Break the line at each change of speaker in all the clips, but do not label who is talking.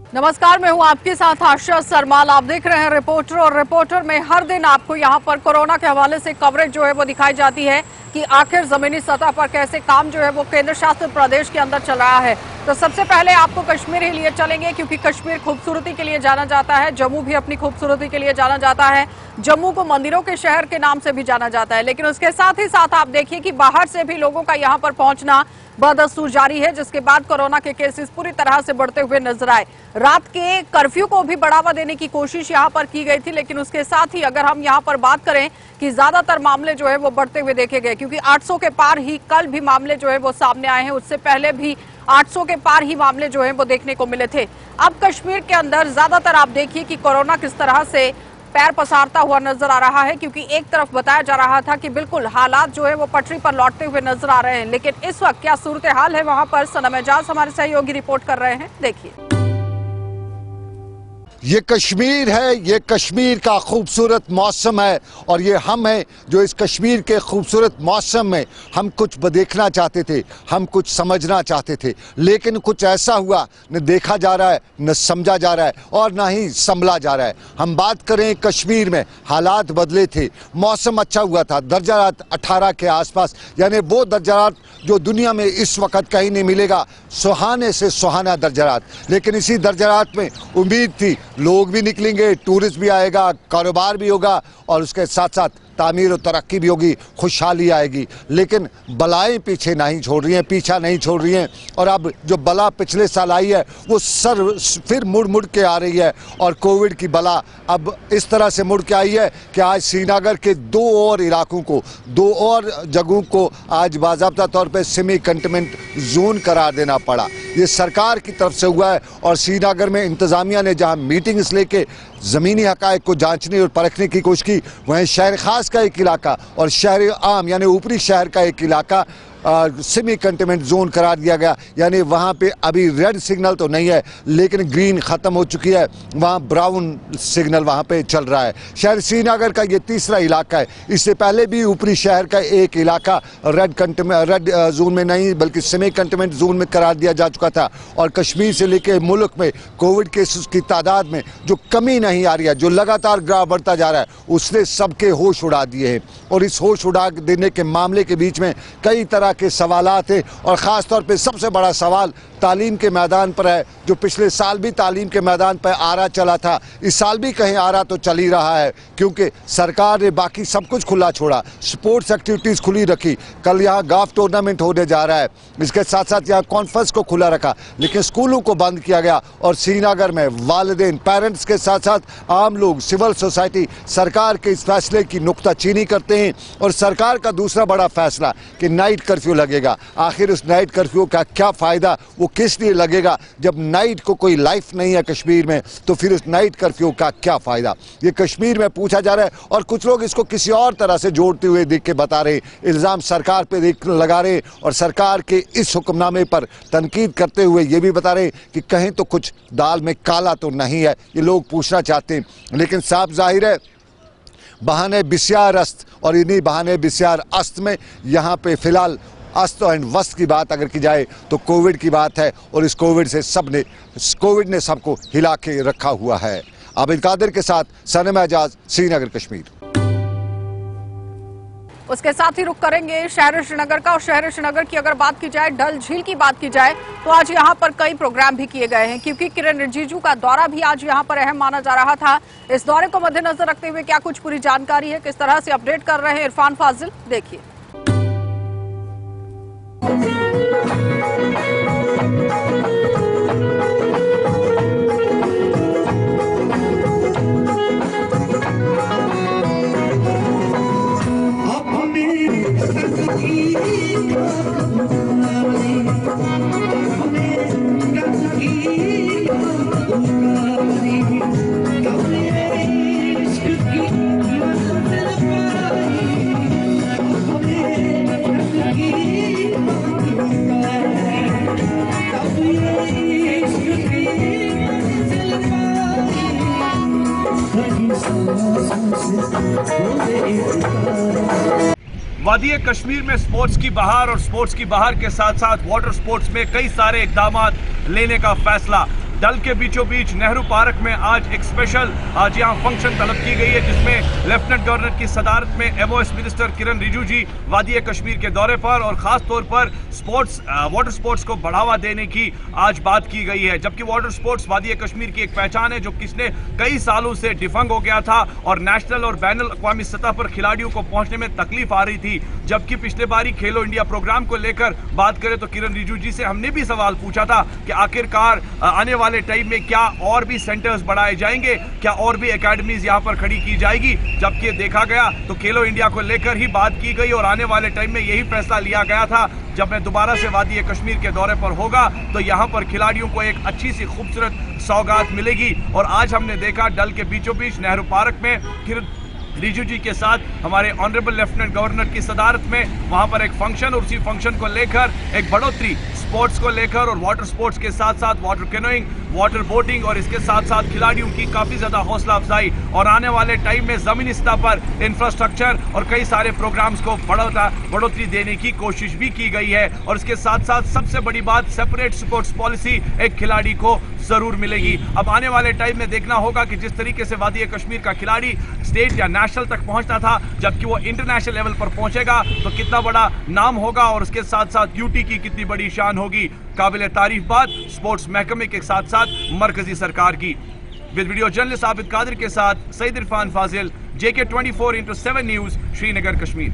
नमस्कार, मैं हूं आपके साथ आशा सरमाल। आप देख रहे हैं रिपोर्टर, और रिपोर्टर में हर दिन आपको यहां पर कोरोना के हवाले से कवरेज जो है वो दिखाई जाती है कि आखिर जमीनी सतह पर कैसे काम जो है वो केंद्र शासित प्रदेश के अंदर चल रहा है। तो सबसे पहले आपको कश्मीर ही लिए चलेंगे, क्योंकि कश्मीर खूबसूरती के लिए जाना जाता है। जम्मू भी अपनी खूबसूरती के लिए जाना जाता है। जम्मू को मंदिरों के शहर के नाम से भी जाना जाता है, लेकिन उसके साथ ही साथ आप देखिए कि बाहर से भी लोगों का यहाँ पर पहुंचना बदस्तूर जारी है, जिसके बाद कोरोना के केसेस पूरी तरह से बढ़ते हुए नजर आए। रात के कर्फ्यू को भी बढ़ावा देने की कोशिश यहां पर की गई थी, लेकिन उसके साथ ही अगर हम यहां पर बात करें कि ज्यादातर मामले जो है वो बढ़ते हुए देखे गए, क्योंकि 800 के पार ही कल भी मामले जो है वो सामने आए हैं। उससे पहले भी 800 के पार ही मामले जो है वो देखने को मिले थे। अब कश्मीर के अंदर ज्यादातर आप देखिए कि कोरोना किस तरह से पैर पसारता हुआ नजर आ रहा है, क्योंकि एक तरफ बताया जा रहा था कि बिल्कुल हालात जो है वो पटरी पर लौटते हुए नजर आ रहे हैं, लेकिन इस वक्त क्या सूरत हाल है वहां पर, सनम एजाज हमारे सहयोगी रिपोर्ट कर रहे हैं। देखिए,
ये कश्मीर है, ये कश्मीर का खूबसूरत मौसम है, और ये हम हैं जो इस कश्मीर के खूबसूरत मौसम में हम कुछ देखना चाहते थे, हम कुछ समझना चाहते थे, लेकिन कुछ ऐसा हुआ न देखा जा रहा है, न समझा जा रहा है, और ना ही संभला जा रहा है। हम बात करें कश्मीर में, हालात बदले थे, मौसम अच्छा हुआ था, दर्जारात 18 के आसपास, यानी वो दर्जारात जो दुनिया में इस वक्त कहीं नहीं मिलेगा, सुहाने से सुहाना दर्जारात। लेकिन इसी दर्जारात में उम्मीद थी लोग भी निकलेंगे, टूरिस्ट भी आएगा, कारोबार भी होगा, और उसके साथ साथ तामीर और तरक्की भी होगी, खुशहाली आएगी। लेकिन बलाएं पीछे नहीं छोड़ रही हैं, पीछा नहीं छोड़ रही हैं, और अब जो बला पिछले साल आई है वो फिर मुड़ मुड़ के आ रही है। और कोविड की बला अब इस तरह से मुड़ के आई है कि आज श्रीनगर के 2 और इलाकों को, 2 और जगहों को आज बाज़ाब्ता तौर पर सेमी कंटेनमेंट जोन करार देना पड़ा। ये सरकार की तरफ से हुआ है, और श्रीनगर में इंतज़ामिया ने जहाँ मीटिंग्स लेके ज़मीनी हक़ाइक़ को जांचने और परखने की कोशिश की, वहीं शहर ख़ास का एक इलाका और शहर आम यानी ऊपरी शहर का एक इलाका सेमी कंटेनमेंट जोन करार दिया गया। यानी वहाँ पे अभी रेड सिग्नल तो नहीं है, लेकिन ग्रीन ख़त्म हो चुकी है, वहाँ ब्राउन सिग्नल वहाँ पे चल रहा है। शहर श्रीनगर का ये तीसरा इलाका है। इससे पहले भी ऊपरी शहर का एक इलाका रेड जोन में नहीं बल्कि सेमी कंटेनमेंट जोन में करार दिया जा चुका था। और कश्मीर से लेकर मुल्क में कोविड केसेस की तादाद में जो कमी नहीं आ रही है, जो लगातार ग्राफ बढ़ता जा रहा है, उसने सबके होश उड़ा दिए हैं। और इस होश उड़ा देने के मामले के बीच में कई तरह के सवालात हैं, और ख़ास तौर पे सबसे बड़ा सवाल तालीम के मैदान पर है। जो पिछले साल भी तालीम के मैदान पर आरा चला था, इस साल भी कहीं आरा तो चल ही रहा है, क्योंकि सरकार ने बाकी सब कुछ खुला छोड़ा, स्पोर्ट्स एक्टिविटीज़ खुली रखी। कल यहाँ गाफ टूर्नामेंट होने जा रहा है, इसके साथ साथ यहाँ कॉन्फ्रेंस को खुला रखा, लेकिन स्कूलों को बंद किया गया। और श्रीनगर में वालिदैन, पेरेंट्स के साथ साथ आम लोग, सिविल सोसाइटी सरकार के इस फैसले की नुक्ताचीनी करते हैं। और सरकार का दूसरा बड़ा फैसला कि नाइट कर्फ्यू लगेगा। आखिर उस नाइट कर्फ्यू का क्या फ़ायदा, वो किस लिए लगेगा? जब नाइट को कोई लाइफ नहीं है कश्मीर में, तो फिर उस नाइट कर्फ्यू का क्या फ़ायदा? ये कश्मीर में पूछा जा रहा है, और कुछ लोग इसको किसी और तरह से जोड़ते हुए देख के बता रहे, इल्ज़ाम सरकार पे लगा रहे, और सरकार के इस हुक्मनामे पर तनकीद करते हुए ये भी बता रहे कि कहीं तो कुछ दाल में काला तो नहीं है। ये लोग पूछना चाहते हैं, लेकिन साफ जाहिर है बहाने बिस्यार अस्त, और इन्हीं बहाने बिस्यार अस्त में यहाँ पे फिलहाल अस्त एंड वस्त की बात अगर की जाए तो कोविड की बात है। और इस कोविड ने सबको हिला के रखा हुआ है। आबिद कादिर के साथ सनम एजाज, श्रीनगर, कश्मीर।
उसके साथ ही रुख करेंगे शहर श्रीनगर का। और शहर श्रीनगर की अगर बात की जाए, डल झील की बात की जाए, तो आज यहाँ पर कई प्रोग्राम भी किए गए हैं, क्योंकि किरण रिजिजू का दौरा भी आज यहाँ पर अहम माना जा रहा था। इस दौरे को मद्देनजर रखते हुए क्या कुछ पूरी जानकारी है, किस तरह से अपडेट कर रहे हैं इरफान फाजिल, देखिए।
वादी कश्मीर में स्पोर्ट्स की बहार, और स्पोर्ट्स की बहार के साथ साथ वाटर स्पोर्ट्स में कई सारे इकदाम लेने का फैसला डल के बीचों बीच नेहरू पार्क में आज एक स्पेशल आज यहाँ फंक्शन तलब की गई है, जिसमें लेफ्टिनेंट गवर्नर की सदारत में एमओएस मिनिस्टर किरण रिजिजू जी वादी कश्मीर के दौरे पर और खास तौर पर स्पोर्ट्स वाटर स्पोर्ट्स को बढ़ावा देने की आज बात की गई है। जबकि वाटर स्पोर्ट्स वादी कश्मीर की एक पहचान है जो पिछले कई सालों से डिफंग हो गया था और नेशनल और बैनुल अक़वामी सतह पर खिलाड़ियों को पहुंचने में तकलीफ आ रही थी। जबकि पिछले बारी खेलो इंडिया प्रोग्राम को लेकर बात करें तो किरण रिजिजू जी से हमने भी सवाल पूछा था कि आखिरकार आने वाले टाइम में क्या और भी सेंटर्स बढ़ाए जाएंगे, क्या और भी एकेडमीज यहां पर खड़ी की जाएगी। जबकि देखा गया तो खेलो इंडिया को लेकर ही बात की गई और आने वाले टाइम में यही फैसला लिया गया था जब मैं दोबारा से वादी कश्मीर के दौरे पर होगा तो यहां पर खिलाड़ियों को एक अच्छी सी खूबसूरत सौगात मिलेगी। और आज हमने देखा डल के बीचों बीच नेहरू पार्क में किरण रिजिजू जी के साथ हमारे ऑनरेबल लेफ्टिनेंट गवर्नर की सदारत में वहां पर एक फंक्शन और उसी फंक्शन को लेकर एक बढ़ोतरी स्पोर्ट्स को लेकर और वाटर स्पोर्ट्स के साथ साथ वाटर कैनोइंग, वाटर बोटिंग और इसके साथ साथ खिलाड़ियों की काफी ज्यादा हौसला अफजाई और आने वाले टाइम में जमीनी सतह पर इंफ्रास्ट्रक्चर और कई सारे प्रोग्राम्स को बढ़ोतरी देने की कोशिश भी की गई है। और इसके साथ साथ सबसे बड़ी बात सेपरेट स्पोर्ट्स पॉलिसी एक खिलाड़ी को जरूर मिलेगी। अब आने वाले टाइम में देखना होगा कि जिस तरीके से वादी कश्मीर का खिलाड़ी स्टेट या नेशनल तक पहुंचता था, जबकि वो इंटरनेशनल लेवल पर पहुंचेगा तो कितना बड़ा नाम होगा और उसके साथ साथ यूटी की कितनी बड़ी शान होगी। काबिल तारीफ बात स्पोर्ट्स महकमे के साथ साथ मरकजी सरकार की। With video journalist Abid Qadir के साथ सईद इरफान फाजिल, JK 24/7 न्यूज, श्रीनगर कश्मीर।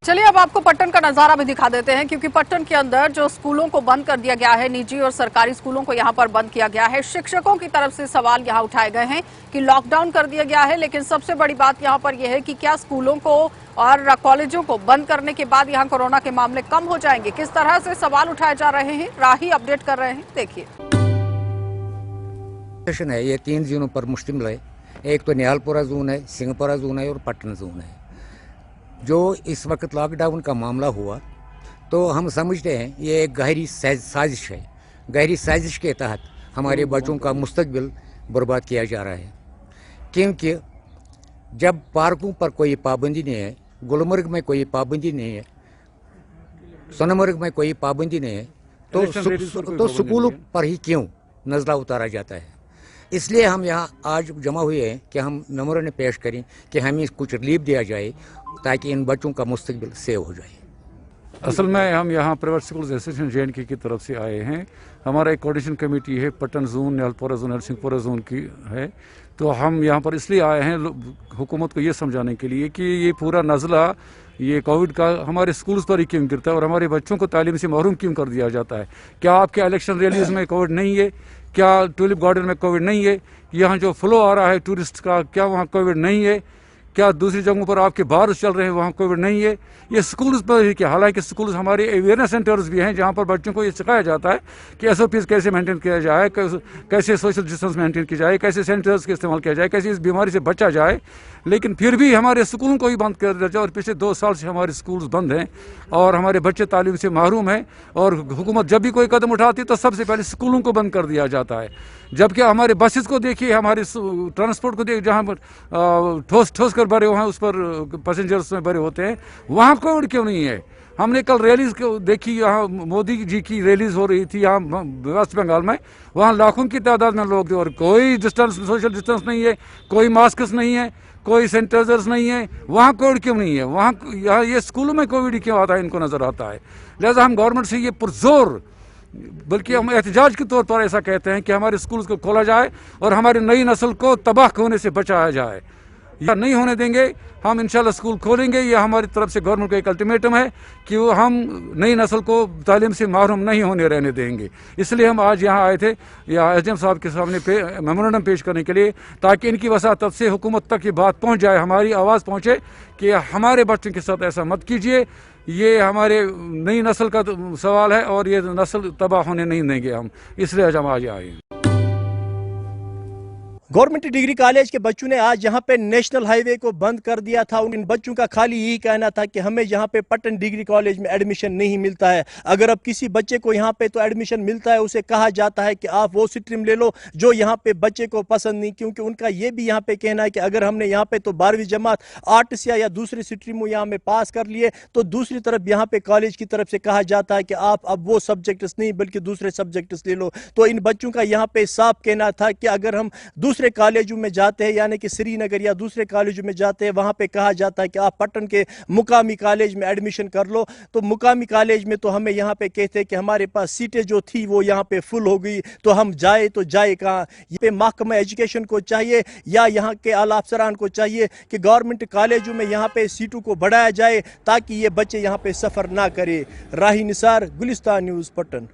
चलिए अब आपको पट्टन का नजारा भी दिखा देते हैं, क्योंकि पट्टन के अंदर जो स्कूलों को बंद कर दिया गया है, निजी और सरकारी स्कूलों को यहां पर बंद किया गया है। शिक्षकों की तरफ से सवाल यहां उठाए गए हैं कि लॉकडाउन कर दिया गया है, लेकिन सबसे बड़ी बात यहां पर यह है कि क्या स्कूलों को और कॉलेजों को बंद करने के बाद यहां कोरोना के मामले कम हो जाएंगे। किस तरह से सवाल उठाए जा रहे हैं, राही अपडेट कर रहे हैं, देखिए।
है ये 3 जोनों पर मुश्तमिल है। एक तो निहालपुरा जोन है, सिंहपुरा जोन है और पट्टन जोन है। जो इस वक्त लॉकडाउन का मामला हुआ तो हम समझते हैं ये एक गहरी साजिश है। गहरी साजिश के तहत हमारे बच्चों का मुस्तकबिल बर्बाद किया जा रहा है, क्योंकि जब पार्कों पर कोई पाबंदी नहीं है, गुलमर्ग में कोई पाबंदी नहीं है, सोनमर्ग में कोई पाबंदी नहीं है, तो स्कूलों पर ही क्यों नज़ला उतारा जाता है। इसलिए हम यहाँ आज जमा हुए हैं कि हम नम्र पेश करें कि हमें कुछ रिलीफ दिया जाए ताकि इन बच्चों का मुस्तकबिल सेव हो जाए।
असल में हम यहाँ प्राइवेट स्कूल्स एसोसिएशन JNK की तरफ से आए हैं। हमारा एक कोऑर्डिनेशन कमेटी है, Pattan zone, Nihalpura zone, Narsinghpura zone की है। तो हम यहाँ पर इसलिए आए हैं हुकूमत को ये समझाने के लिए कि ये पूरा नज़ला ये कोविड का हमारे स्कूल्स पर ही क्यों गिरता है और हमारे बच्चों को तालीम से महरूम क्यों कर दिया जाता है। क्या आपके इलेक्शन रैलीज में कोविड नहीं है? क्या टूलिप गार्डन में कोविड नहीं है? यहाँ जो फ्लो आ रहा है टूरिस्ट का, क्या वहाँ कोविड नहीं है? क्या दूसरी जगहों पर आपके बार चल रहे हैं वहाँ कोविड नहीं है? ये स्कूल्स पर ही क्या, हालांकि स्कूल्स हमारे अवेयरनेस सेंटर्स भी हैं जहाँ पर बच्चों को ये सिखाया जाता है कि SOPs कैसे मेंटेन किया जाए, कैसे सोशल डिस्टेंस मेंटेन की जाए, कैसे सैनिटाइजर्स का इस्तेमाल किया जाए, कैसे इस बीमारी से बचा जाए। लेकिन फिर भी हमारे स्कूलों को ही बंद कर दिया जाए और पिछले 2 साल से हमारे स्कूल्स बंद हैं और हमारे बच्चे तालीम से महरूम हैं। और हुकूमत जब भी कोई कदम उठाती है तो सबसे पहले स्कूलों को बंद कर दिया जाता है। जबकि हमारे बसेस को देखिए, हमारे ट्रांसपोर्ट को देखिए, जहाँ पर ठोस कर भरे हुए हैं उस पर पैसेंजर्स में भरे होते हैं, वहाँ कोविड क्यों नहीं है? हमने कल रैलीज को देखी, यहाँ मोदी जी की रैलीज हो रही थी यहाँ वेस्ट बंगाल में, वहाँ लाखों की तादाद में लोग थे और कोई डिस्टेंस, सोशल डिस्टेंस नहीं है, कोई मास्क नहीं है, कोई सैनिटाइजर्स नहीं है। वहाँ कोविड क्यों नहीं है? वहाँ यहाँ ये स्कूलों में कोविड क्यों आता है, इनको नजर आता है। लिहाजा हम गवर्नमेंट से ये पुरजोर, बल्कि हम एहतजाज के तौर पर ऐसा कहते हैं कि हमारे स्कूल्स को खोला जाए और हमारी नई नस्ल को तबाह होने से बचाया जाए। या नहीं होने देंगे, हम इंशाल्लाह स्कूल खोलेंगे। यह हमारी तरफ से गवर्नमेंट का एक अल्टीमेटम है कि वो हम नई नस्ल को तालीम से महरूम नहीं होने रहने देंगे। इसलिए हम आज यहाँ आए थे या SDM साहब के सामने मेमोरेंडम पेश करने के लिए, ताकि इनकी वसातत से हुकूमत तक ये बात पहुँच जाए, हमारी आवाज़ पहुँचे कि हमारे बच्चों के साथ ऐसा मत कीजिए। ये हमारे नई नस्ल का सवाल है और ये नस्ल तबाह होने नहीं देंगे हम, इसलिए आज हम आज आए।
गवर्नमेंट डिग्री कॉलेज के बच्चों ने आज यहाँ पे नेशनल हाईवे को बंद कर दिया था। उन बच्चों का खाली यही कहना था कि हमें यहाँ पे पटन डिग्री कॉलेज में एडमिशन नहीं मिलता है। अगर अब किसी बच्चे को यहाँ पे तो एडमिशन मिलता है, उसे कहा जाता है कि आप वो स्ट्रीम ले लो जो यहाँ पे बच्चे को पसंद नहीं, क्योंकि उनका ये भी यहाँ पे कहना है कि अगर हमने यहाँ पे तो 12वीं जमात आर्ट्स या दूसरी स्ट्रीमों यहाँ में पास कर लिए तो दूसरी तरफ यहाँ पे कॉलेज की तरफ से कहा जाता है कि आप अब वो सब्जेक्ट्स नहीं बल्कि दूसरे सब्जेक्ट्स ले लो। तो इन बच्चों का यहाँ पे साफ कहना था कि अगर हम दूसरे कॉलेजों में जाते हैं, यानी कि श्रीनगर या दूसरे कॉलेजों में जाते हैं, वहाँ पे कहा जाता है कि आप पटन के मुकामी कॉलेज में एडमिशन कर लो। तो मुकामी कॉलेज में तो हमें यहाँ पे कहते हैं कि हमारे पास सीटें जो थी वो यहाँ पे फुल हो गई, तो हम जाए तो जाए कहाँ। ये पे महकमा एजुकेशन को चाहिए या यहाँ के आला अफसरान को चाहिए कि गवर्नमेंट कॉलेजों में यहाँ पे सीटों को बढ़ाया जाए ताकि ये बच्चे यहाँ पे सफ़र ना करे। राही निसार, गुलिस्तान न्यूज़, पटन।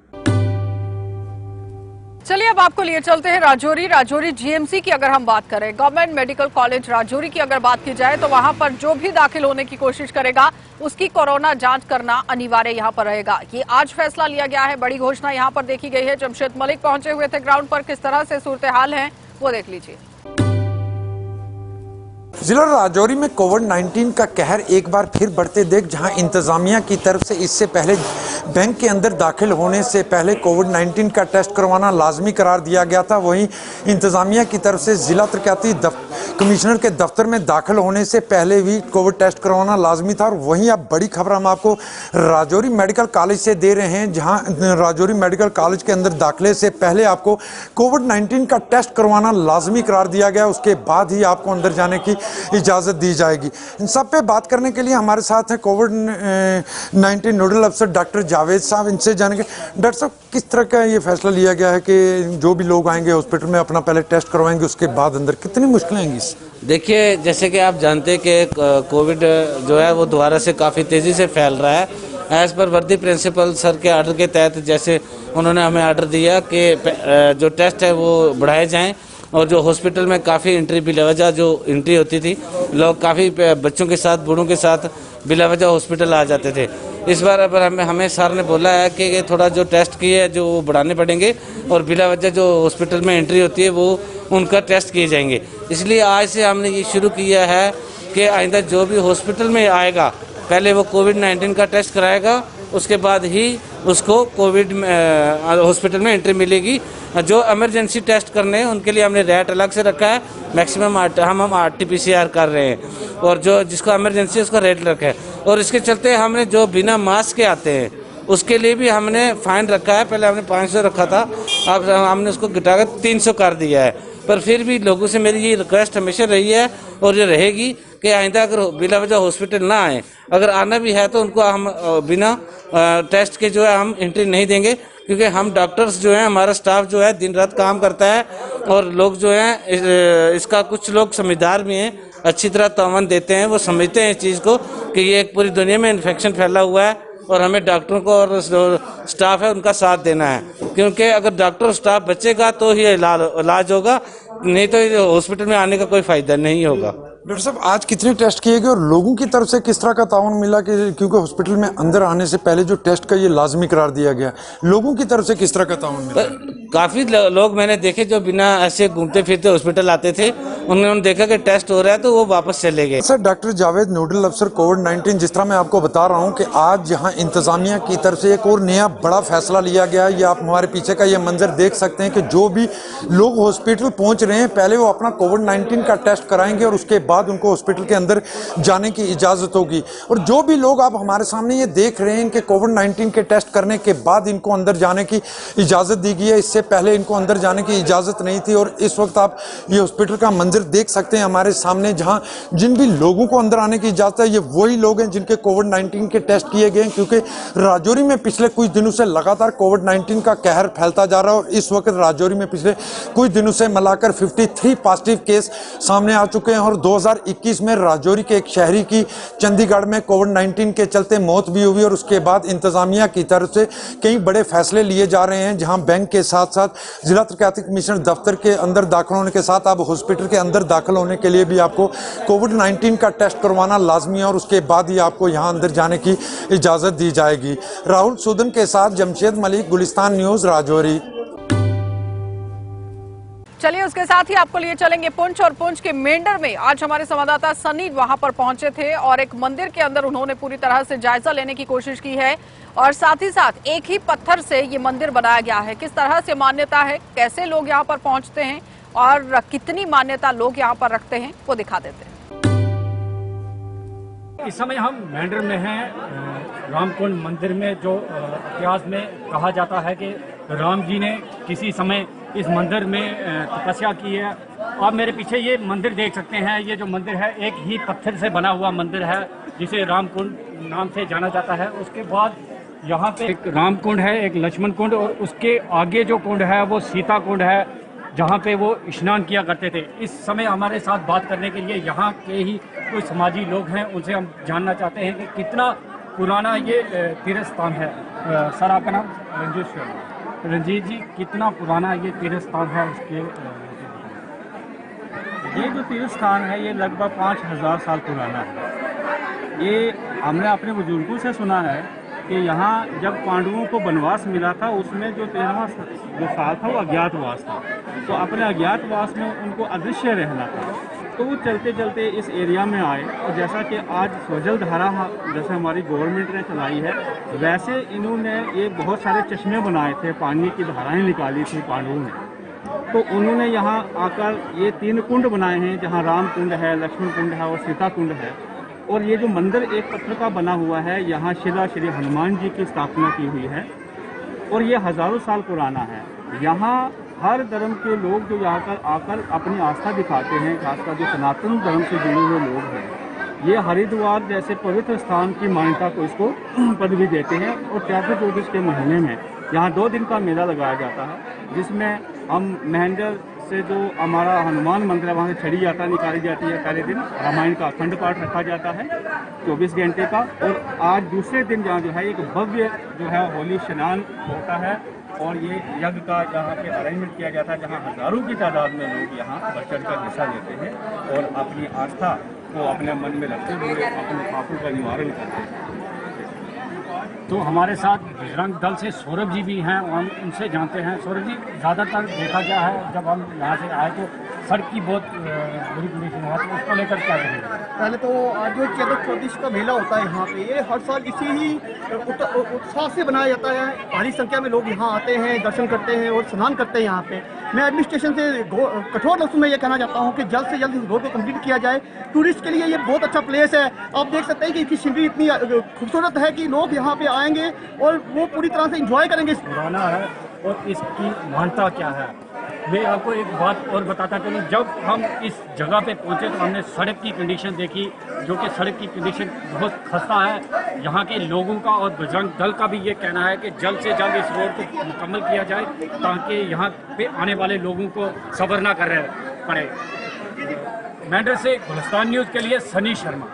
चलिए अब आपको लिए चलते हैं राजौरी जीएमसी की अगर हम बात करें, गवर्नमेंट मेडिकल कॉलेज राजौरी की अगर बात की जाए तो वहां पर जो भी दाखिल होने की कोशिश करेगा उसकी कोरोना जांच करना अनिवार्य यहां पर रहेगा। ये आज फैसला लिया गया है, बड़ी घोषणा यहां पर देखी गई है। जमशेद मलिक पहुंचे हुए थे ग्राउंड पर, किस तरह से सूरत हाल है वो देख लीजिए।
जिला राजौरी में कोविड-19 का कहर एक बार फिर बढ़ते देख जहां इंतजामिया की तरफ से इससे पहले बैंक के अंदर दाखिल होने से पहले कोविड-19 का टेस्ट करवाना लाजमी करार दिया गया था, वहीं इंतजामिया की तरफ से जिला तरक्याती कमिश्नर के दफ्तर में दाखिल होने से पहले भी कोविड टेस्ट करवाना लाजमी था। और वहीं अब बड़ी खबर हम आपको राजौरी मेडिकल कॉलेज से दे रहे हैं, जहाँ राजौरी मेडिकल कॉलेज के अंदर दाखिले से पहले आपको कोविड-19 का टेस्ट करवाना लाजमी करार दिया गया, उसके बाद ही आपको अंदर जाने की इजाज़त दी जाएगी। इन सब पे बात करने के लिए हमारे साथ हैं कोविड-19 नोडल अफसर डॉक्टर जावेद साहब, इनसे जानेंगे। डॉक्टर साहब, किस तरह का ये फैसला लिया गया है कि जो भी लोग आएंगे हॉस्पिटल में अपना पहले टेस्ट करवाएंगे, उसके बाद अंदर कितनी मुश्किलें आएंगी?
देखिए, जैसे कि आप जानते हैं कि कोविड जो है वो दोबारा से काफ़ी तेज़ी से फैल रहा है। एज़ पर वर्दी प्रिंसिपल सर के आर्डर के तहत जैसे उन्होंने हमें आर्डर दिया कि जो टेस्ट है वो बढ़ाए जाएँ, और जो हॉस्पिटल में काफ़ी एंट्री बिलावजह जो एंट्री होती थी, लोग काफ़ी बच्चों के साथ बूढ़ों के साथ बिलावजह हॉस्पिटल आ जाते थे। इस बार अब हमें सर ने बोला है कि ये थोड़ा जो टेस्ट किए जो वो बढ़ाने पड़ेंगे और बिलावजह जो हॉस्पिटल में एंट्री होती है वो उनका टेस्ट किए जाएंगे। इसलिए आज से हमने ये शुरू किया है कि आइंदा जो भी हॉस्पिटल में आएगा पहले वो कोविड-19 का टेस्ट कराएगा, उसके बाद ही उसको कोविड हॉस्पिटल में एंट्री मिलेगी। जो इमरजेंसी टेस्ट करने हैं उनके लिए हमने रेट अलग से रखा है, मैक्सिमम हम RT-PCR कर रहे हैं, और जो जिसको इमरजेंसी उसका रेट रखा है। और इसके चलते हमने जो बिना मास्क के आते हैं उसके लिए भी हमने फाइन रखा है। पहले हमने 500 रखा था, अब हमने उसको घटाकर 300 कर दिया है। पर फिर भी लोगों से मेरी ये रिक्वेस्ट हमेशा रही है और ये रहेगी कि आइंदा अगर बिला वजह हॉस्पिटल ना आए, अगर आना भी है तो उनको हम बिना टेस्ट के जो है हम एंट्री नहीं देंगे, क्योंकि हम डॉक्टर्स जो हैं, हमारा स्टाफ जो है दिन रात काम करता है, और लोग जो हैं इसका कुछ लोग समझदार भी हैं, अच्छी तरह तावन देते हैं, वो समझते हैं इस चीज़ को कि ये एक पूरी दुनिया में इन्फेक्शन फैला हुआ है और हमें डॉक्टरों को और स्टाफ है उनका साथ देना है। क्योंकि अगर डॉक्टर और स्टाफ बचेगा तो ही इलाज होगा, नहीं तो हॉस्पिटल में आने का कोई फ़ायदा नहीं होगा।
डॉक्टर साहब, आज कितने टेस्ट किए गए और लोगों की तरफ से किस तरह का ताउन मिला? कि क्योंकि हॉस्पिटल में अंदर आने से पहले जो टेस्ट का ये लाजमी करार दिया गया, लोगों की तरफ से किस तरह का ताउन मिला?
काफ़ी लोग मैंने देखे जो बिना ऐसे घूमते फिरते हॉस्पिटल आते थे, उन्होंने देखा कि टेस्ट हो रहा है तो वो वापस चले गए।
सर, डॉक्टर जावेद, नोडल अफसर कोविड-19, जिस तरह मैं आपको बता रहा हूँ कि आज यहाँ इंतजामिया की तरफ से एक और नया बड़ा फैसला लिया गया है। ये आप हमारे पीछे का ये मंजर देख सकते हैं कि जो भी लोग हॉस्पिटल पहुँच रहे हैं पहले वो अपना कोविड-19 का टेस्ट कराएंगे और उसके बाद उनको हॉस्पिटल के अंदर जाने की इजाज़त होगी। और जो भी लोग आप हमारे सामने ये देख रहे हैं कि कोविड-19 के टेस्ट करने के बाद इनको अंदर जाने की इजाज़त दी गई है, इससे पहले इनको अंदर जाने की इजाज़त नहीं थी। और इस वक्त आप ये हॉस्पिटल का मंजर देख सकते हैं हमारे सामने, जहां जिन भी लोगों को अंदर आने की इजाज़त है ये वही लोग हैं जिनके कोविड-19 के टेस्ट किए गए हैं, क्योंकि राजौरी में पिछले कुछ दिनों से लगातार कोविड-19 का कहर फैलता जा रहा है। और इस वक्त राजौरी में पिछले कुछ दिनों से मिलाकर 53 पॉजिटिव केस सामने आ चुके हैं। और 2021 में राजौरी के एक शहरी की चंडीगढ़ में कोविड-19 के चलते मौत भी हुई। और उसके बाद इंतजामिया की तरफ से कई बड़े फैसले लिए जा रहे हैं, जहां बैंक के साथ साथ जिला तरक्याती कमिश्नर दफ्तर के अंदर दाखिल होने के साथ अब हॉस्पिटल के अंदर दाखिल होने के लिए भी आपको कोविड-19 का टेस्ट करवाना लाजमी है, और उसके बाद ही आपको यहां अंदर जाने की इजाज़त दी जाएगी। राहुल सूदन के साथ जमशेद मलिक, गुलिस्तान न्यूज़, राजौरी।
चलिए उसके साथ ही आपको लिए चलेंगे पुंछ, और पुंछ के मेंढर में आज हमारे संवाददाता सनी वहां पर पहुंचे थे और एक मंदिर के अंदर उन्होंने पूरी तरह से जायजा लेने की कोशिश की है और साथ ही साथ एक ही पत्थर से ये मंदिर बनाया गया है। किस तरह से मान्यता है, कैसे लोग यहाँ पर पहुंचते हैं और कितनी मान्यता लोग यहाँ पर रखते हैं, वो दिखा देते हैं।
इस समय हम मेंढर में हैं, रामकुंड मंदिर में, जो इतिहास में कहा जाता है कि राम जी ने किसी समय इस मंदिर में तपस्या की है। आप मेरे पीछे ये मंदिर देख सकते हैं। ये जो मंदिर है एक ही पत्थर से बना हुआ मंदिर है जिसे रामकुंड नाम से जाना जाता है। उसके बाद यहाँ पे एक रामकुंड है, एक लक्ष्मण कुंड, और उसके आगे जो कुंड है वो सीता कुंड है जहाँ पे वो स्नान किया करते थे। इस समय हमारे साथ बात करने के लिए यहाँ के ही कुछ समाजी लोग हैं, उनसे हम जानना चाहते हैं कि कितना पुराना ये तीर्थ स्थान है। सर, आपका नाम?
रंजीत शर्मा।
रंजीत जी, कितना पुराना ये तीर्थ स्थान है? उसके
ये जो तीर्थ स्थान है ये लगभग 5000 साल पुराना है। ये हमने अपने बुजुर्गों से सुना है कि यहाँ जब पांडवों को वनवास मिला था उसमें जो 13वां जो साल था वो अज्ञातवास था, तो अपने अज्ञातवास में उनको अदृश्य रहना था, तो वो चलते चलते इस एरिया में आए। और जैसा कि आज स्वजल धारा जैसे हमारी गवर्नमेंट ने चलाई है, वैसे इन्होंने ये बहुत सारे चश्मे बनाए थे, पानी की धाराएं निकाली थी पांडवों ने। तो उन्होंने यहाँ आकर ये 3 कुंड बनाए हैं, जहाँ राम कुंड है, लक्ष्मण कुंड है और सीता कुंड है। और ये जो मंदिर एक पत्थर का बना हुआ है, यहाँ शिला श्री हनुमान जी की स्थापना की हुई है और ये हजारों साल पुराना है। यहाँ हर धर्म के लोग जो यहाँ पर आकर अपनी आस्था दिखाते हैं, खासकर जो सनातन धर्म से जुड़े हुए लोग हैं, ये हरिद्वार जैसे पवित्र स्थान की मान्यता को इसको पदवी देते हैं। और चैत्र चौदस के महीने में यहाँ 2 दिन का मेला लगाया जाता है, जिसमें हम मेहंदर से जो हमारा हनुमान मंदिर है वहाँ से छड़ी यात्रा निकाली जाती है। पहले दिन रामायण का अखंड पाठ रखा जाता है 24 घंटे का, और आज दूसरे दिन जहाँ जो है एक भव्य जो है होली स्नान होता है और ये यज्ञ का यहाँ पे अरेंजमेंट किया जाता है, जहाँ हजारों की तादाद में लोग यहाँ बढ़ चढ़ कर हिस्सा लेते हैं और अपनी आस्था को अपने मन में रखते हुए अपने पापों का निवारण करते हैं।
तो हमारे साथ बजरंग दल से सौरभ जी भी हैं, हम उनसे जानते हैं। सौरभ जी, ज़्यादातर देखा गया है जब हम यहाँ से आए तो सड़क की बहुत बुरी कंडीशन है, तो उसको लेकर क्या करेंगे?
पहले तो आज जो चैत्र चौदस का मेला होता है यहाँ पे, ये हर साल इसी ही उत्साह से बनाया जाता है। भारी संख्या में लोग यहाँ आते हैं, दर्शन करते हैं और स्नान करते हैं यहाँ पे। मैं एडमिनिस्ट्रेशन से कठोर लफ्ज़ों में ये कहना चाहता हूँ कि जल्द से जल्द इस रोड को कंप्लीट किया जाए। टूरिस्ट के लिए ये बहुत अच्छा प्लेस है। आप देख सकते हैं कि इसकी सीनरी इतनी खूबसूरत है कि लोग यहाँ पे आएंगे और वो पूरी तरह से इंजॉय करेंगे।
पुराना है और इसकी मान्यता क्या है? मैं आपको एक बात और बताता चलूँ, जब हम इस जगह पे पहुंचे तो हमने सड़क की कंडीशन देखी, जो कि सड़क की कंडीशन बहुत खस्ता है। यहाँ के लोगों का और बजरंग दल का भी ये कहना है कि जल्द से जल्द इस रोड को मुकम्मल किया जाए ताकि यहाँ पे आने वाले लोगों को सब्र ना करना पड़े। मेंढर से गुलिस्तान न्यूज़ के लिए सनी शर्मा।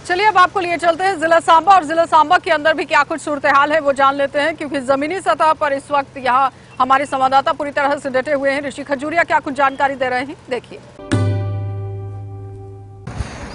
चलिए अब आपको लिए चलते हैं जिला सांबा, और जिला सांबा के अंदर भी क्या कुछ सूरत हाल है वो जान लेते हैं, क्योंकि जमीनी सतह पर इस वक्त यहाँ हमारे संवाददाता पूरी तरह से डटे हुए हैं। ऋषि खजूरिया क्या कुछ जानकारी दे रहे हैं, देखिए।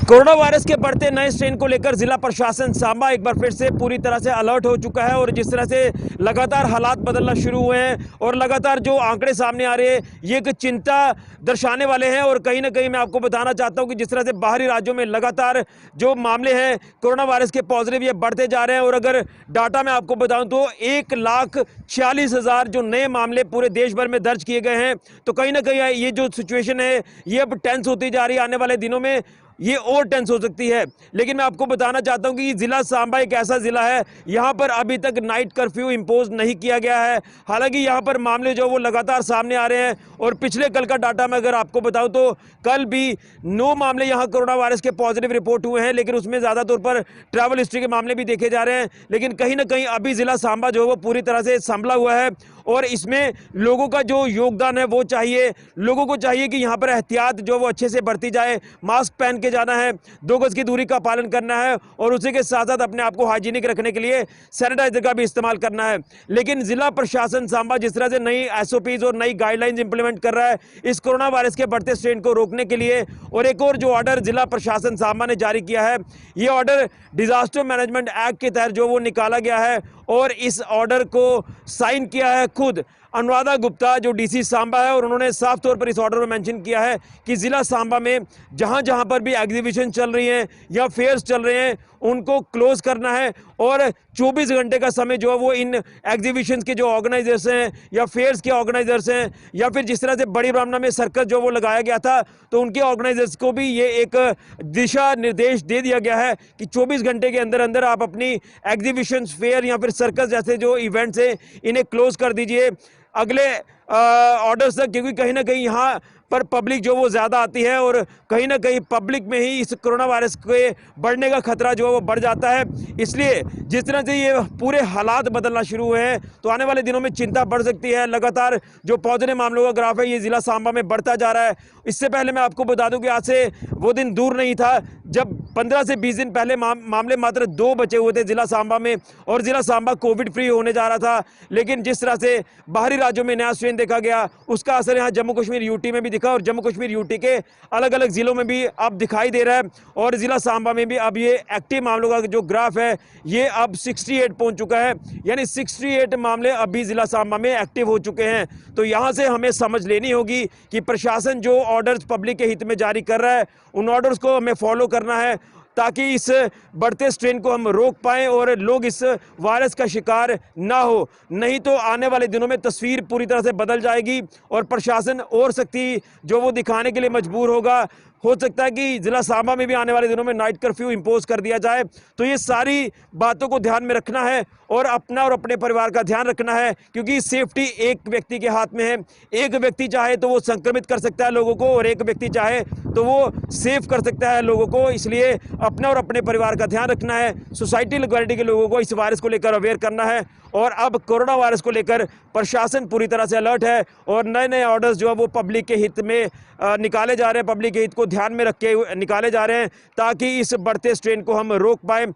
कोरोना वायरस के बढ़ते नए स्ट्रेन को लेकर जिला प्रशासन सांबा एक बार फिर से पूरी तरह से अलर्ट हो चुका है और जिस तरह से लगातार हालात बदलना शुरू हुए हैं और लगातार जो आंकड़े सामने आ रहे हैं ये एक चिंता दर्शाने वाले हैं। और कहीं ना कहीं मैं आपको बताना चाहता हूं कि जिस तरह से बाहरी राज्यों में लगातार जो मामले हैं कोरोना वायरस के पॉजिटिव ये बढ़ते जा रहे हैं, और अगर डाटा मैं आपको बताऊं तो 1,46,000 जो नए मामले पूरे देश भर में दर्ज किए गए हैं, तो कहीं ना कहीं ये जो सिचुएशन है ये अब टेंस होती जा रही है। आने वाले दिनों में ये और टेंस हो सकती है। लेकिन मैं आपको बताना चाहता हूं कि जिला सांबा एक ऐसा जिला है यहां पर अभी तक नाइट कर्फ्यू इंपोज नहीं किया गया है। हालांकि यहां पर मामले जो वो लगातार सामने आ रहे हैं और पिछले कल का डाटा मैं अगर आपको बताऊं तो कल भी 9 मामले यहां कोरोना वायरस के पॉजिटिव रिपोर्ट हुए हैं, लेकिन उसमें ज्यादा तौर पर ट्रैवल हिस्ट्री के मामले भी देखे जा रहे हैं। लेकिन कहीं ना कहीं अभी जिला सांबा जो है वो पूरी तरह से संभला हुआ है और इसमें लोगों का जो योगदान है वो चाहिए। लोगों को चाहिए कि यहाँ पर एहतियात जो वो अच्छे से बरती जाए, मास्क पहन के जाना है, 2 गज की दूरी का पालन करना है और उसी के साथ साथ अपने आप को हाइजीनिक रखने के लिए सैनिटाइजर का भी इस्तेमाल करना है। लेकिन जिला प्रशासन सांबा जिस तरह से नई SOPs और नई गाइडलाइंस इंप्लीमेंट कर रहा है इस कोरोना वायरस के बढ़ते स्ट्रेन को रोकने के लिए, और एक और जो ऑर्डर जिला प्रशासन सांबा ने जारी किया है, ये ऑर्डर डिजास्टर मैनेजमेंट एक्ट के तहत जो वो निकाला गया है और इस ऑर्डर को साइन किया है खुद अनुराधा गुप्ता जो डीसी सांबा है, और उन्होंने साफ तौर पर इस ऑर्डर में मेंशन किया है कि ज़िला सांबा में जहां जहां पर भी एग्जीबिशन चल रही हैं या फेयर्स चल रहे हैं उनको क्लोज करना है, और 24 घंटे का समय जो है वो इन एग्जीबिशंस के जो ऑर्गेनाइजर्स हैं या फेयर्स के ऑर्गेनाइजर्स हैं या फिर जिस तरह से बड़ी ब्राह्मणा में सर्कस जो वो लगाया गया था तो उनके ऑर्गेनाइजर्स को भी ये एक दिशा निर्देश दे दिया गया है कि 24 घंटे के अंदर अंदर आप अपनी एग्जीबिशंस, फेयर या फिर सर्कस जैसे जो इवेंट्स हैं इन्हें क्लोज कर दीजिए अगले ऑर्डर्स तक, क्योंकि कहीं ना कहीं यहाँ पर पब्लिक जो वो ज़्यादा आती है और कहीं ना कहीं पब्लिक में ही इस कोरोना वायरस के बढ़ने का खतरा जो है वो बढ़ जाता है। इसलिए जिस तरह से ये पूरे हालात बदलना शुरू हुए हैं तो आने वाले दिनों में चिंता बढ़ सकती है। लगातार जो पॉजिटिव मामलों का ग्राफ है ये ज़िला सांबा में बढ़ता जा रहा है। इससे पहले मैं आपको बता दूं कि आज से वो दिन दूर नहीं था जब 15 से 20 दिन पहले मामले मात्र 2 बचे हुए थे ज़िला सांबा में और ज़िला सांबा कोविड फ्री होने जा रहा था। लेकिन जिस तरह से बाहरी राज्यों में नया स्ट्रेन देखा गया उसका असर यहाँ जम्मू कश्मीर यूटी में भी दिखा और जम्मू कश्मीर यूटी के अलग अलग जिलों में भी अब दिखाई दे रहा है। और ज़िला सांबा में भी अब ये एक्टिव मामलों का जो ग्राफ है ये अब 68 पहुंच चुका है, यानी 68 मामले अभी ज़िला सांबा में एक्टिव हो चुके हैं। तो यहाँ से हमें समझ लेनी होगी कि प्रशासन जो ऑर्डर्स पब्लिक के हित में जारी कर रहा है उन ऑर्डर्स को हमें फॉलो करना है ताकि इस बढ़ते स्ट्रेन को हम रोक पाएं और लोग इस वायरस का शिकार ना हो। नहीं तो आने वाले दिनों में तस्वीर पूरी तरह से बदल जाएगी और प्रशासन और सख्ती जो वो दिखाने के लिए मजबूर होगा। हो सकता है कि ज़िला सांबा में भी आने वाले दिनों में नाइट कर्फ्यू इंपोज कर दिया जाए। तो ये सारी बातों को ध्यान में रखना है और अपना और अपने परिवार का ध्यान रखना है, क्योंकि सेफ्टी एक व्यक्ति के हाथ में है। एक व्यक्ति चाहे तो वो संक्रमित कर सकता है लोगों को और एक व्यक्ति चाहे तो वो सेफ कर सकता है लोगों को। इसलिए अपना और अपने परिवार का ध्यान रखना है। सोसाइटी लोकेलिटी के लोगों को इस वायरस को लेकर अवेयर करना है और अब कोरोना वायरस को लेकर प्रशासन पूरी तरह से अलर्ट है और नए नए ऑर्डर्स जो है वो पब्लिक के हित में निकाले जा रहे हैं, पब्लिक के हित को ध्यान में रख के निकाले जा रहे हैं ताकि इस बढ़ते स्ट्रेन को हम रोक पाएं।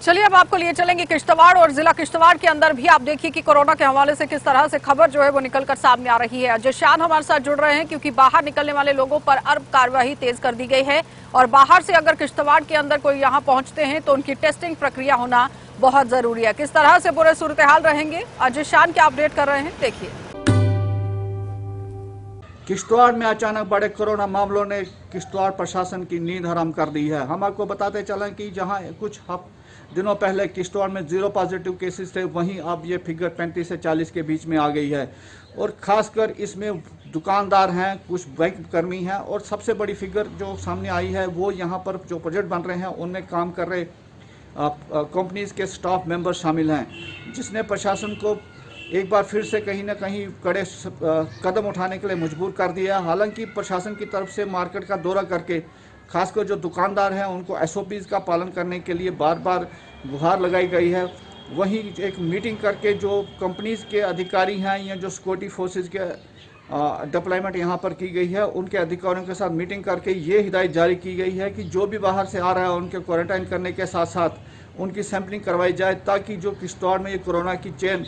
चलिए अब आपको लिए चलेंगे किश्तवाड़ और जिला किश्तवाड़ के अंदर भी आप देखिए कि कोरोना के हवाले से किस तरह से खबर जो है वो निकलकर सामने आ रही है। अजय शान हमारे साथ जुड़ रहे हैं क्योंकि बाहर निकलने वाले लोगों पर अब कार्यवाही तेज कर दी गई है और बाहर से अगर किश्तवाड़ के अंदर कोई यहाँ पहुंचते हैं तो उनकी टेस्टिंग प्रक्रिया होना बहुत जरूरी है। किस तरह से पूरे सूरत हाल रहेंगे अजय शान क्या अपडेट कर रहे हैं, देखिए।
किश्तवाड़ में अचानक बढ़े कोरोना मामलों ने किश्तवाड़ प्रशासन की नींद हराम कर दी है। हम आपको बताते चलें कि जहां कुछ दिनों पहले किश्तवाड़ में 0 पॉजिटिव केसेस थे वहीं अब ये फिगर 35 से 40 के बीच में आ गई है और ख़ासकर इसमें दुकानदार हैं, कुछ बैंक कर्मी हैं और सबसे बड़ी फिगर जो सामने आई है वो यहाँ पर जो प्रोजेक्ट बन रहे हैं उनमें काम कर रहे कंपनीज के स्टाफ मेंबर शामिल हैं, जिसने प्रशासन को एक बार फिर से कहीं ना कहीं कड़े कदम उठाने के लिए मजबूर कर दिया। हालांकि प्रशासन की तरफ से मार्केट का दौरा करके खासकर जो दुकानदार हैं उनको SOPs का पालन करने के लिए बार बार गुहार लगाई गई है। वहीं एक मीटिंग करके जो कंपनीज के अधिकारी हैं या जो सिक्योरिटी फोर्सेस के डिप्लॉयमेंट यहाँ पर की गई है उनके अधिकारियों के साथ मीटिंग करके ये हिदायत जारी की गई है कि जो भी बाहर से आ रहा है उनके क्वारंटाइन करने के साथ साथ उनकी सैंपलिंग करवाई जाए ताकि जो किश्तवाड़ में ये कोरोना की चेन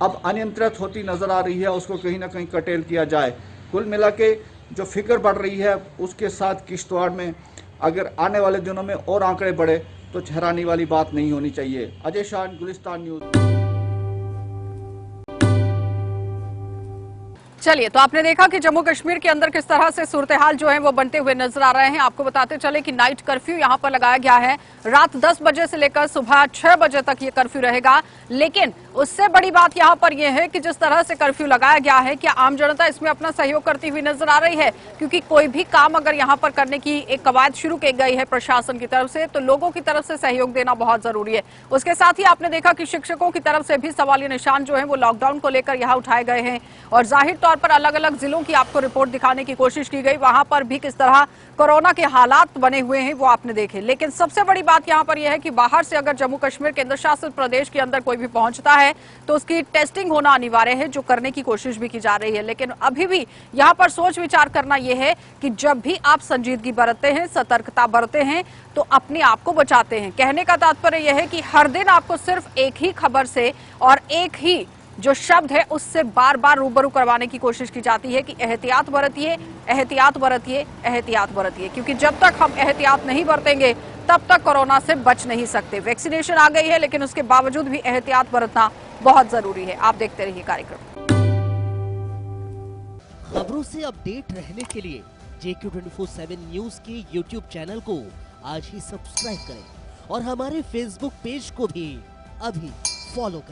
अब अनियंत्रित होती नज़र आ रही है उसको कहीं ना कहीं कर्टेल किया जाए। कुल मिला के जो फिगर बढ़ रही है उसके साथ किश्तवाड़ में अगर आने वाले दिनों में और आंकड़े बढ़े तो हैरानी वाली बात नहीं होनी चाहिए। अजय शान, गुलिस्तान न्यूज़।
चलिए, तो आपने देखा कि जम्मू कश्मीर के अंदर किस तरह से सूरत हाल जो है वो बनते हुए नजर आ रहे हैं। आपको बताते चले कि नाइट कर्फ्यू यहाँ पर लगाया गया है। रात 10 बजे से लेकर सुबह 6 बजे तक ये कर्फ्यू रहेगा। लेकिन उससे बड़ी बात यहाँ पर यह है कि जिस तरह से कर्फ्यू लगाया गया है क्या आम जनता इसमें अपना सहयोग करती हुई नजर आ रही है, क्योंकि कोई भी काम अगर यहाँ पर करने की एक कवायद शुरू की गई है प्रशासन की तरफ से तो लोगों की तरफ से सहयोग देना बहुत जरूरी है। उसके साथ ही आपने देखा कि शिक्षकों की तरफ से भी सवालिया निशान जो है वो लॉकडाउन को लेकर यहाँ उठाए गए हैं और जाहिर तौर पर अलग अलग जिलों की आपको रिपोर्ट दिखाने की कोशिश की गई, वहां पर भी किस तरह कोरोना के हालात बने हुए हैं वो आपने देखे। लेकिन सबसे बड़ी बात यहाँ पर यह है कि बाहर से अगर जम्मू कश्मीर केंद्र शासित प्रदेश के अंदर कोई भी पहुंचता है तो उसकी टेस्टिंग होना अनिवार्य है, जो करने की कोशिश भी की जा रही है। लेकिन अभी भी यहाँ पर सोच विचार करना यह है कि जब भी आप संजीदगी बरतते हैं, सतर्कता बरतते हैं तो अपने आप को बचाते हैं। कहने का तात्पर्य यह है कि हर दिन आपको सिर्फ एक ही खबर से और एक ही जो शब्द है उससे बार बार रूबरू करवाने की कोशिश की जाती है कि एहतियात बरतिए, एहतियात बरतिए, एहतियात बरतिए, क्योंकि जब तक हम एहतियात नहीं बरतेंगे तब तक कोरोना से बच नहीं सकते। वैक्सीनेशन आ गई है, लेकिन उसके बावजूद भी एहतियात बरतना बहुत जरूरी है। आप देखते रहिए कार्यक्रम।
खबरों से अपडेट रहने के लिए JQ24/7 न्यूज के YouTube चैनल को आज ही सब्सक्राइब करें और हमारे Facebook पेज को भी अभी फॉलो करें।